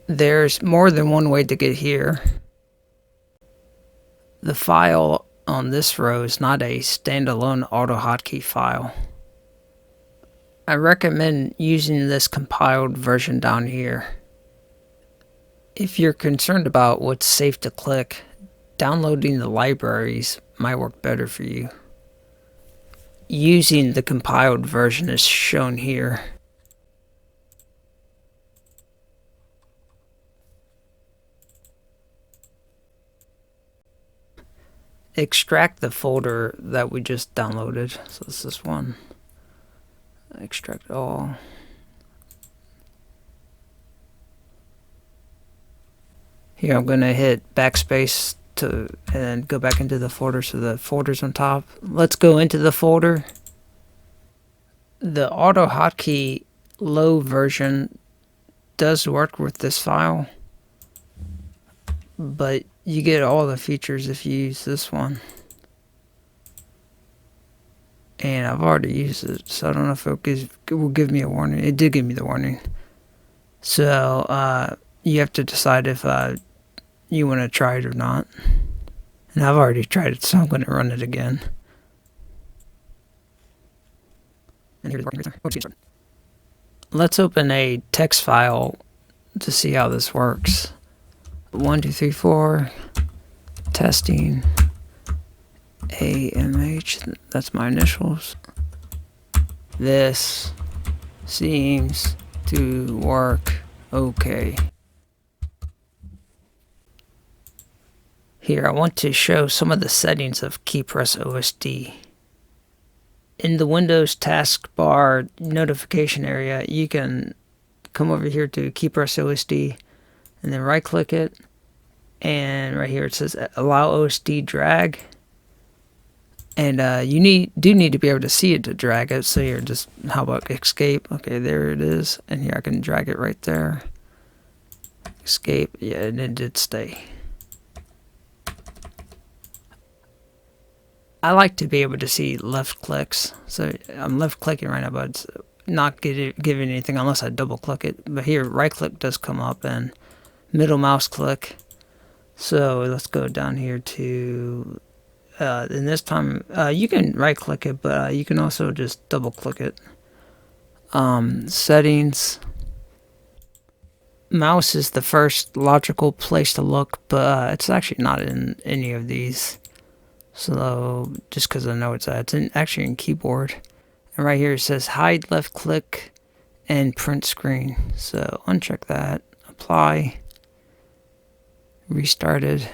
There's more than one way to get here. The file on this row is not a standalone AutoHotkey file. I recommend using this compiled version down here. If you're concerned about what's safe to click, downloading the libraries might work better for you. Using the compiled version is shown here. Extract the folder that we just downloaded. So this is one. Extract all. Here I'm going to hit backspace and go back into the folder so the folder's on top. Let's go into the folder. The AutoHotkey Low version does work with this file, but you get all the features if you use this one. And I've already used it, so I don't know if it will give me a warning. It did give me the warning. So you have to decide if you want to try it or not. And I've already tried it, so I'm going to run it again. And here's the working result. Let's open a text file to see how this works. 1, 2, 3, 4. Testing. AMH. That's my initials. This seems to work okay. Here, I want to show some of the settings of KeyPress OSD. In the Windows taskbar notification area, you can come over here to KeyPress OSD and then right click it, and right here it says allow OSD drag, and you do need to be able to see it to drag it. So here, just how about escape? Okay, there it is, and here I can drag it right there. Escape, yeah, and it did stay. I like to be able to see left clicks, so I'm left clicking right now, but it's not giving anything unless I double click it. But here, right click does come up, and middle mouse click. So let's go down here to, and this time you can right click it, but you can also just double click it. Settings. Mouse is the first logical place to look, but it's actually not in any of these. So just because I know it's actually in keyboard. And right here it says hide left click and print screen. So uncheck that, apply, restarted,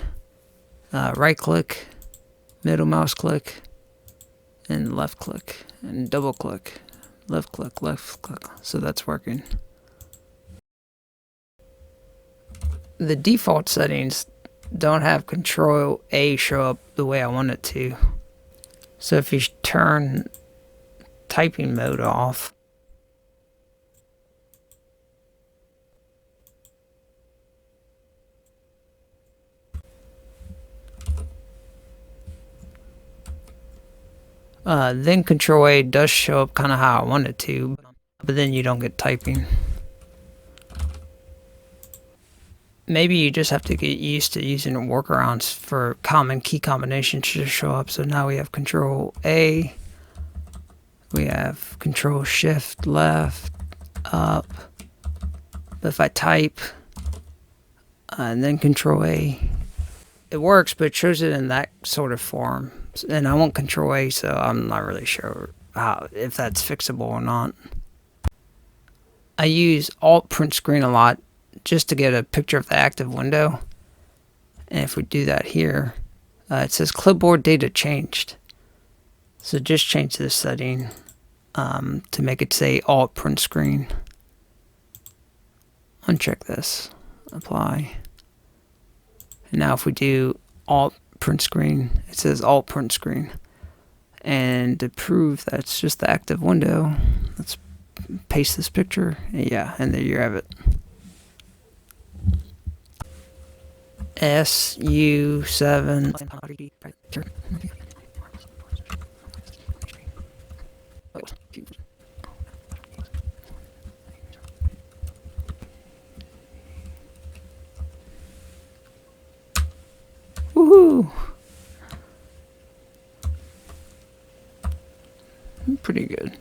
right click, middle mouse click, and left click, and double click, left click, left click. So that's working. The default settings don't have Ctrl A show up the way I want it to. So if you turn typing mode off, then Ctrl A does show up kind of how I want it to, but then you don't get typing. Maybe you just have to get used to using workarounds for common key combinations to show up. So now we have Ctrl A, we have Ctrl Shift left, up. But if I type and then Ctrl A, it works, but it shows it in that sort of form. And I want Ctrl A, so I'm not really sure if that's fixable or not. I use Alt Print Screen a lot, just to get a picture of the active window. And if we do that here, it says clipboard data changed. So just change this setting to make it say Alt Print Screen. Uncheck this, apply. And now if we do Alt Print Screen, it says Alt Print Screen. And to prove that it's just the active window, let's paste this picture. Yeah, and there you have it. SU7. Ooh. Pretty good.